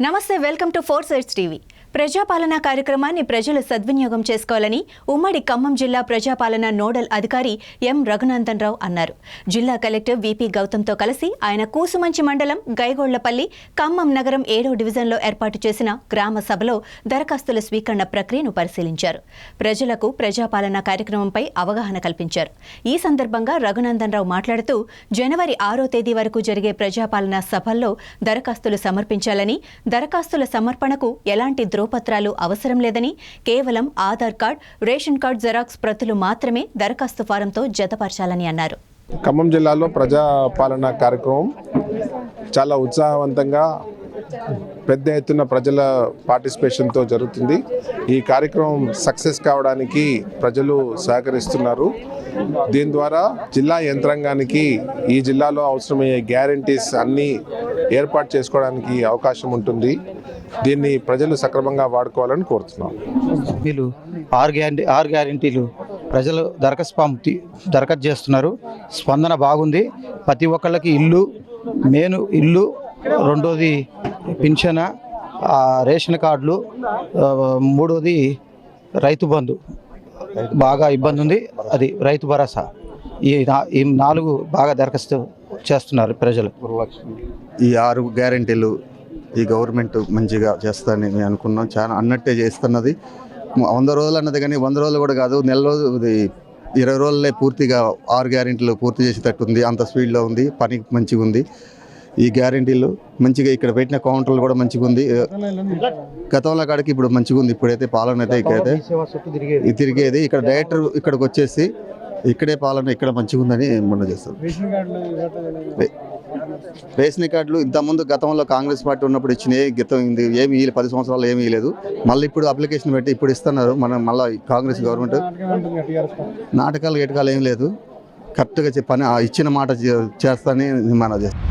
నమస్తే, welcome to 4 Sides TV. ప్రజాపాలనా కార్యక్రమాన్ని ప్రజలు సద్వినియోగం చేసుకోవాలని ఉమ్మడి ఖమ్మం జిల్లా ప్రజాపాలనా నోడల్ అధికారి ఎం రఘునందన్ రావు అన్నారు. జిల్లా కలెక్టర్ విపి గౌతమ్తో కలిసి ఆయన కూసుమంచి మండలం గైగోళ్లపల్లి ఖమ్మం నగరం 7వ డివిజన్లో ఏర్పాటు చేసిన గ్రామ సభలో దరఖాస్తుల స్వీకరణ ప్రక్రియను పరిశీలించారు. ప్రజలకు ప్రజాపాలనా కార్యక్రమంపై అవగాహన కల్పించారు. ఈ సందర్భంగా రఘునందన్ రావు మాట్లాడుతూ జనవరి 6వ తేదీ వరకు జరిగే ప్రజాపాలనా సభల్లో దరఖాస్తులు సమర్పించాలని, దరఖాస్తుల సమర్పణకు ఎలాంటి ధ్రువపత్రాలు అవసరం లేదని, కేవలం Aadhaar card, ration card xerox ప్రతులు మాత్రమే దరఖాస్తు ఫారంతో జతపరచాలని అన్నారు. ఖమ్మం జిల్లాలో ప్రజాపాలన కార్యక్రమం చాలా ఉత్సాహవంతంగా పెద్ద ఎత్తున ప్రజల పార్టిసిపేషన్తో జరుగుతుంది. ఈ కార్యక్రమం సక్సెస్ కావడానికి ప్రజలు సహకరిస్తున్నారు. దీని ద్వారా జిల్లా యంత్రాంగానికి ఈ జిల్లాలో అవసరమయ్యే గ్యారంటీస్ అన్నీ ఏర్పాటు చేసుకోవడానికి అవకాశం ఉంటుంది. దీన్ని ప్రజలు సక్రమంగా వాడుకోవాలని కోరుతున్నాం. వీళ్ళు ఆరు గ్యారంటీలు ప్రజలు దరఖాస్తు చేస్తున్నారు. స్పందన బాగుంది. ప్రతి ఒక్కళ్ళకి ఇల్లు, ఇల్లు, రెండోది పింఛన, రేషన్ కార్డులు, మూడోది రైతు బంధు బాగా ఇబ్బంది ఉంది, అది రైతు భరోసా. ఈ 4 బాగా దరఖాస్తు చేస్తున్నారు ప్రజలు. ఈ 6 గ్యారెంటీలు ఈ గవర్నమెంట్ మంచిగా చేస్తుందని మేము అనుకున్నాం. చాలా అన్నట్టే చేస్తున్నది. 100 రోజులు అన్నది, కానీ 100 రోజులు కూడా కాదు, నెల రోజులు 20 రోజులే పూర్తిగా 6 గ్యారెంటీలు పూర్తి చేసేటట్టు ఉంది. అంత స్పీడ్లో ఉంది, పని మంచిగా ఉంది. ఈ గ్యారెంటీలు మంచిగా ఇక్కడ పెట్టిన కౌంటర్లు కూడా మంచిగా ఉంది. గతంలో కాడికి ఇప్పుడు మంచిగా ఉంది. ఇప్పుడైతే పాలన అయితే ఇక్కడైతే తిరిగేది, ఇక్కడ డైరెక్టర్ ఇక్కడికి వచ్చేసి ఇక్కడే పాలన ఇక్కడ మంచిగా ఉందని మొన్న చేస్తారు. రేషన్ కార్డులు ఇంతకుముందు గతంలో కాంగ్రెస్ పార్టీ ఉన్నప్పుడు ఇచ్చినాయి, ఏమి 10 సంవత్సరాలు ఏమీ లేదు. మళ్ళీ ఇప్పుడు అప్లికేషన్ పెట్టి ఇప్పుడు ఇస్తున్నారు. మనం మళ్ళీ కాంగ్రెస్ గవర్నమెంట్ నాటకాలు ఏం లేదు, కరెక్ట్గా చెప్పని ఇచ్చిన మాట చేస్తానని మనం చేస్తాం.